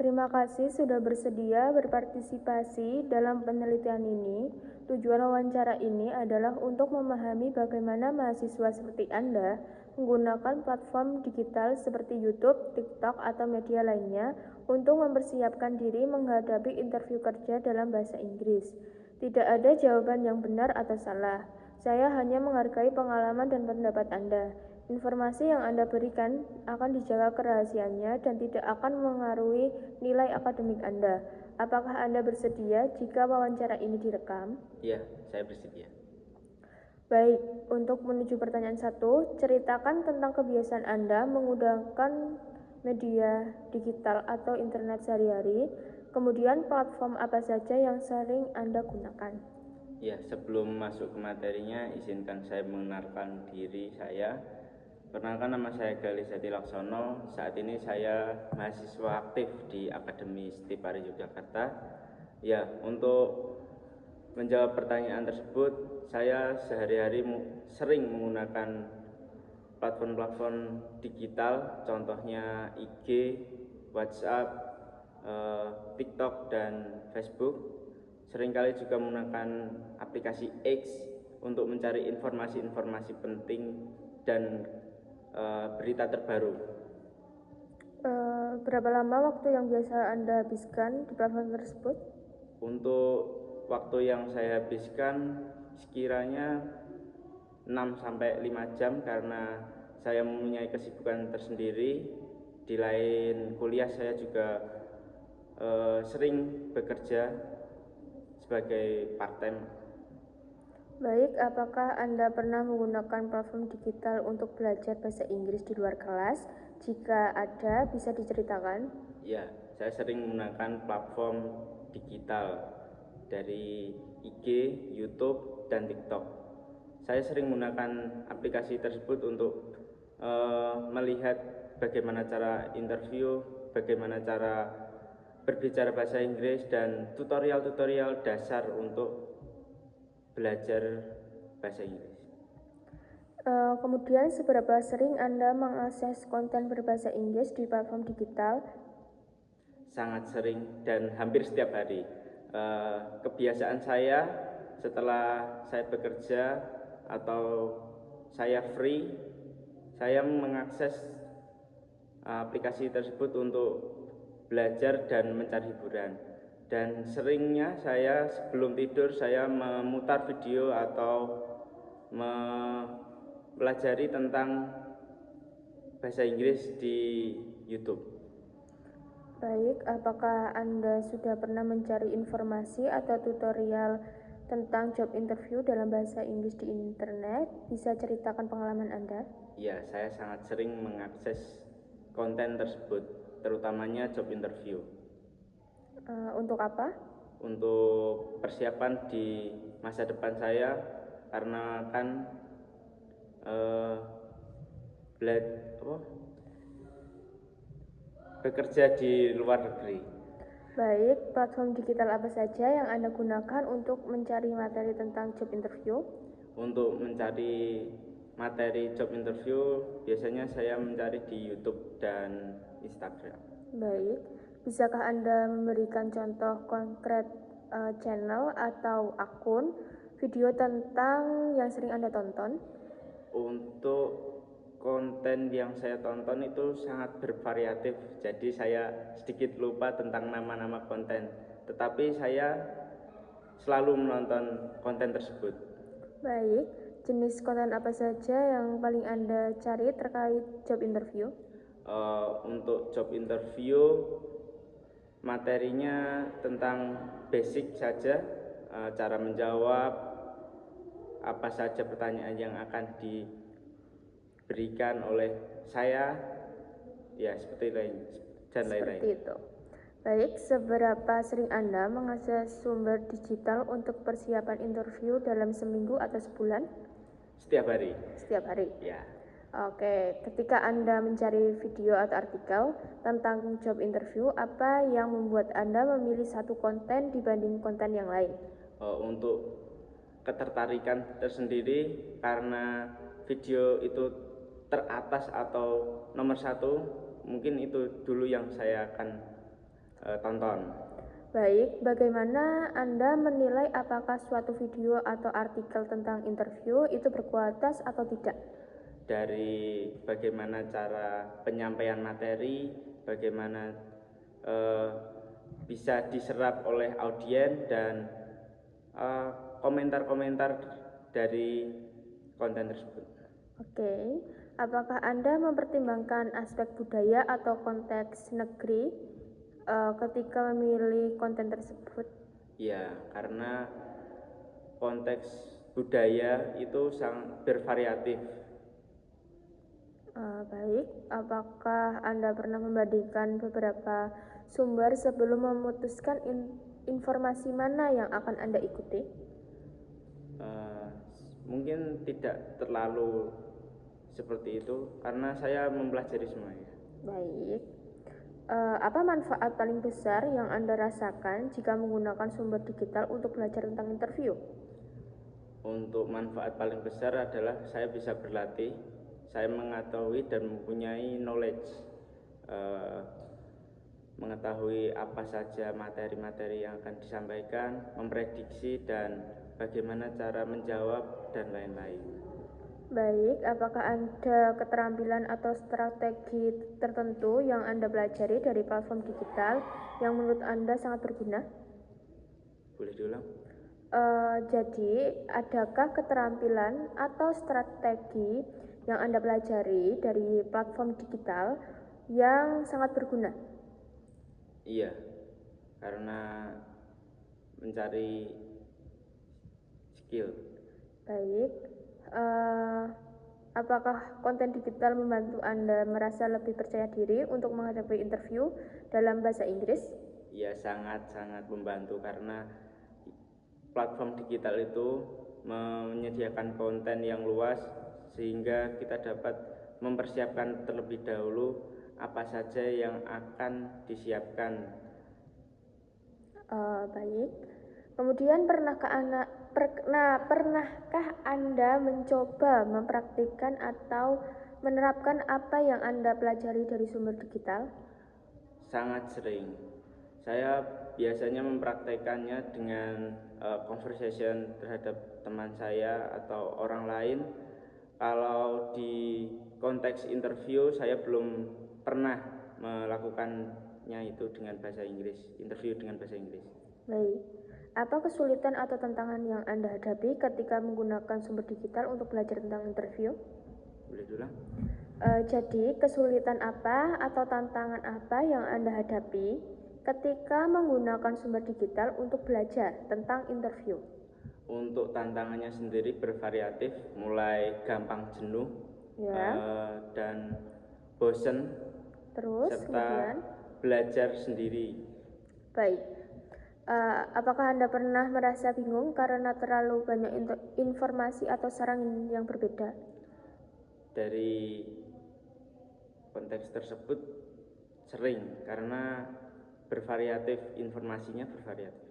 Terima kasih sudah bersedia berpartisipasi dalam penelitian ini. Tujuan wawancara ini adalah untuk memahami bagaimana mahasiswa seperti Anda menggunakan platform digital seperti YouTube, TikTok, atau media lainnya untuk mempersiapkan diri menghadapi interview kerja dalam bahasa Inggris. Tidak ada jawaban yang benar atau salah. Saya hanya menghargai pengalaman dan pendapat Anda. Informasi yang Anda berikan akan dijaga kerahasiaannya dan tidak akan mengaruhi nilai akademik Anda. Apakah Anda bersedia jika wawancara ini direkam? Iya, saya bersedia. Baik, untuk menuju pertanyaan 1, ceritakan tentang kebiasaan Anda menggunakan media digital atau internet sehari-hari, kemudian platform apa saja yang sering Anda gunakan. Ya, sebelum masuk ke materinya, izinkan saya mengenalkan diri saya. Perkenalkan, nama saya Galih Jati Laksono. Saat ini saya mahasiswa aktif di Akademi Stipari Yogyakarta. Ya, untuk menjawab pertanyaan tersebut, saya sehari-hari sering menggunakan platform-platform digital, contohnya IG, WhatsApp, TikTok, dan Facebook. Seringkali juga menggunakan aplikasi X untuk mencari informasi-informasi penting dan berita terbaru. Berapa lama waktu yang biasa Anda habiskan di platform tersebut? Untuk waktu yang saya habiskan sekiranya 6-5 jam karena saya mempunyai kesibukan tersendiri. Di lain kuliah saya juga sering bekerja sebagai part-time. Baik, apakah Anda pernah menggunakan platform digital untuk belajar bahasa Inggris di luar kelas? Jika ada, bisa diceritakan? Ya, saya sering menggunakan platform digital dari IG, YouTube, dan TikTok. Saya sering menggunakan aplikasi tersebut untuk melihat bagaimana cara interview, bagaimana cara berbicara bahasa Inggris, dan tutorial-tutorial dasar untuk belajar bahasa Inggris. Kemudian, seberapa sering Anda mengakses konten berbahasa Inggris di platform digital? Sangat sering dan hampir setiap hari. Kebiasaan saya setelah saya bekerja atau saya free, saya mengakses aplikasi tersebut untuk belajar dan mencari hiburan. Dan seringnya saya sebelum tidur saya memutar video atau mempelajari tentang bahasa Inggris di YouTube. Baik, apakah Anda sudah pernah mencari informasi atau tutorial tentang job interview dalam bahasa Inggris di internet? Bisa ceritakan pengalaman Anda? Ya, saya sangat sering mengakses konten tersebut, terutamanya job interview. Untuk apa? Untuk persiapan di masa depan saya, karena kan bekerja di luar negeri. Baik, platform digital apa saja yang Anda gunakan untuk mencari materi tentang job interview? Untuk mencari materi job interview, biasanya saya mencari di YouTube dan Instagram. Baik, bisakah Anda memberikan contoh konkret channel atau akun video tentang yang sering Anda tonton? Untuk konten yang saya tonton itu sangat bervariatif, jadi saya sedikit lupa tentang nama-nama konten, tetapi saya selalu menonton konten tersebut. Baik, jenis konten apa saja yang paling Anda cari terkait job interview? Untuk job interview, materinya tentang basic saja, cara menjawab, apa saja pertanyaan yang akan diberikan oleh saya, ya seperti lain dan lain-lain. Seperti itu. Baik, seberapa sering Anda mengakses sumber digital untuk persiapan interview dalam seminggu atau sebulan? Setiap hari. Setiap hari? Ya. Oke, ketika Anda mencari video atau artikel tentang job interview, apa yang membuat Anda memilih satu konten dibanding konten yang lain? Untuk ketertarikan tersendiri, karena video itu teratas atau nomor 1, mungkin itu dulu yang saya akan tonton. Baik, bagaimana Anda menilai apakah suatu video atau artikel tentang interview itu berkualitas atau tidak? Dari bagaimana cara penyampaian materi, bagaimana bisa diserap oleh audiens, dan komentar-komentar dari konten tersebut. Oke, apakah Anda mempertimbangkan aspek budaya atau konteks negeri ketika memilih konten tersebut? Ya, karena konteks budaya itu sangat bervariatif. Baik, apakah Anda pernah membandingkan beberapa sumber sebelum memutuskan informasi mana yang akan Anda ikuti? Mungkin tidak terlalu seperti itu karena saya mempelajari semuanya. Baik. Apa manfaat paling besar yang Anda rasakan jika menggunakan sumber digital untuk belajar tentang interview? Untuk manfaat paling besar adalah saya bisa berlatih, saya mengetahui dan mempunyai knowledge, mengetahui apa saja materi-materi yang akan disampaikan, memprediksi, dan bagaimana cara menjawab, dan lain-lain. Baik, apakah ada keterampilan atau strategi tertentu yang Anda pelajari dari platform digital yang menurut Anda sangat berguna? Boleh diulang? Jadi, adakah keterampilan atau strategi yang Anda pelajari dari platform digital yang sangat berguna? Iya, karena mencari skill. Baik, apakah konten digital membantu Anda merasa lebih percaya diri untuk menghadapi interview dalam bahasa Inggris? Ya, sangat-sangat membantu karena platform digital itu menyediakan konten yang luas sehingga kita dapat mempersiapkan terlebih dahulu apa saja yang akan disiapkan. Baik. Kemudian pernahkah Anda mencoba mempraktikkan atau menerapkan apa yang Anda pelajari dari sumber digital? Sangat sering. Saya biasanya mempraktekannya dengan conversation terhadap teman saya atau orang lain. Kalau di konteks interview saya belum pernah melakukannya itu dengan bahasa Inggris, interview dengan bahasa Inggris. Baik. Apa kesulitan atau tantangan yang Anda hadapi ketika menggunakan sumber digital untuk belajar tentang interview? Boleh diulang? Jadi, kesulitan apa atau tantangan apa yang Anda hadapi ketika menggunakan sumber digital untuk belajar tentang interview? Untuk tantangannya sendiri bervariatif, mulai gampang jenuh, Ya. dan bosen, Terus, serta kemudian? belajar sendiri. Baik. Apakah Anda pernah merasa bingung karena terlalu banyak informasi atau saran yang berbeda? Dari konteks tersebut sering, karena bervariatif, informasinya bervariatif.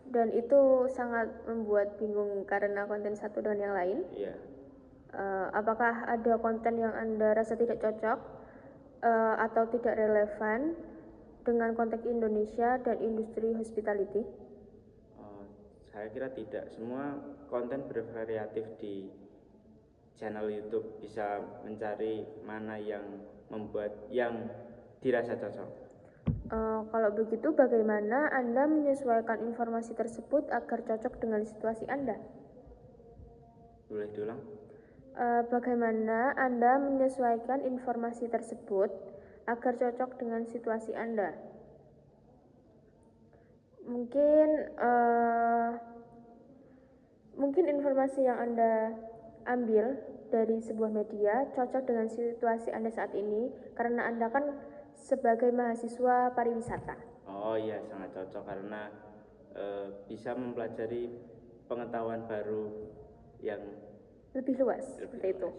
Dan itu sangat membuat bingung karena konten satu dengan yang lain? Iya. Apakah ada konten yang Anda rasa tidak cocok atau tidak relevan dengan konteks Indonesia dan industri hospitality? Saya kira tidak. Semua konten bervariatif di channel YouTube, bisa mencari mana yang dirasa cocok. Kalau begitu, bagaimana Anda menyesuaikan informasi tersebut agar cocok dengan situasi Anda? Boleh diulang? Bagaimana Anda menyesuaikan informasi tersebut agar cocok dengan situasi Anda? Mungkin informasi yang Anda ambil dari sebuah media cocok dengan situasi Anda saat ini karena Anda kan sebagai mahasiswa pariwisata. Oh iya, sangat cocok karena bisa mempelajari pengetahuan baru yang lebih luas, seperti itu.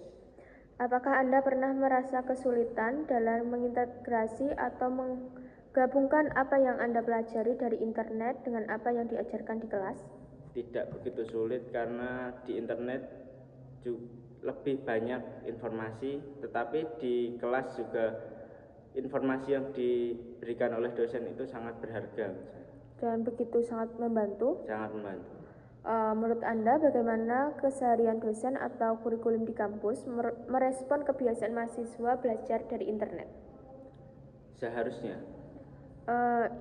Apakah Anda pernah merasa kesulitan dalam mengintegrasi atau menggabungkan apa yang Anda pelajari dari internet dengan apa yang diajarkan di kelas? Tidak begitu sulit karena di internet lebih banyak informasi, tetapi di kelas juga informasi yang diberikan oleh dosen itu sangat berharga. Dan begitu sangat membantu. Sangat membantu. Menurut Anda, bagaimana keseharian dosen atau kurikulum di kampus merespon kebiasaan mahasiswa belajar dari internet? Seharusnya.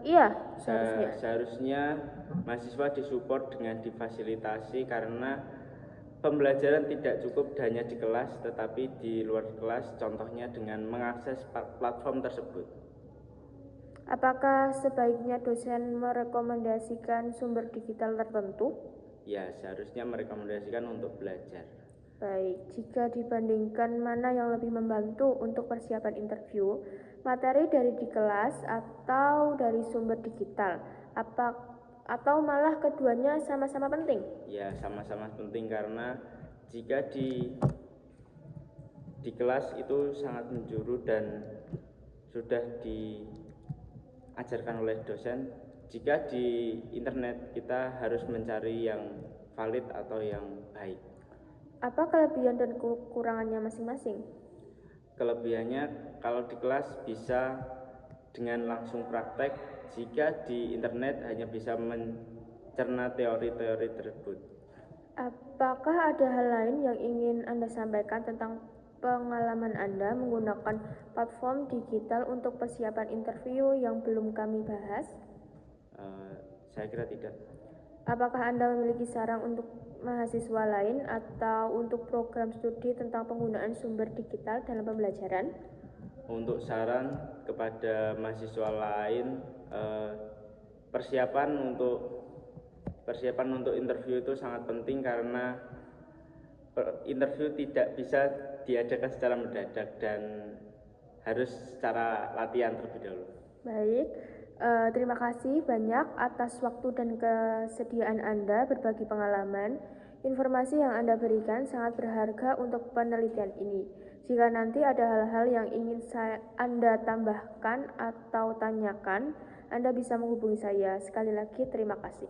Iya, seharusnya mahasiswa disupport dengan difasilitasi, karena pembelajaran tidak cukup hanya di kelas, tetapi di luar kelas, contohnya dengan mengakses platform tersebut. Apakah sebaiknya dosen merekomendasikan sumber digital tertentu? Ya, seharusnya merekomendasikan untuk belajar. Baik, jika dibandingkan mana yang lebih membantu untuk persiapan interview, materi dari di kelas atau dari sumber digital, atau malah keduanya sama-sama penting? Ya, sama-sama penting, karena jika di kelas itu sangat menjuru dan sudah diajarkan oleh dosen. Jika di internet kita harus mencari yang valid atau yang baik. Apa kelebihan dan kekurangannya masing-masing? Kelebihannya, kalau di kelas bisa dengan langsung praktek, jika di internet hanya bisa mencerna teori-teori tersebut. Apakah ada hal lain yang ingin Anda sampaikan tentang pengalaman Anda menggunakan platform digital untuk persiapan interview yang belum kami bahas? Saya kira tidak. Apakah Anda memiliki saran untuk mahasiswa lain atau untuk program studi tentang penggunaan sumber digital dalam pembelajaran? Untuk saran kepada mahasiswa lain, persiapan untuk interview itu sangat penting, karena interview tidak bisa diadakan secara mendadak dan harus secara latihan terlebih dahulu. Baik, terima kasih banyak atas waktu dan kesediaan Anda berbagi pengalaman. Informasi yang Anda berikan sangat berharga untuk penelitian ini. Jika nanti ada hal-hal yang ingin Anda tambahkan atau tanyakan, Anda bisa menghubungi saya. Sekali lagi, terima kasih.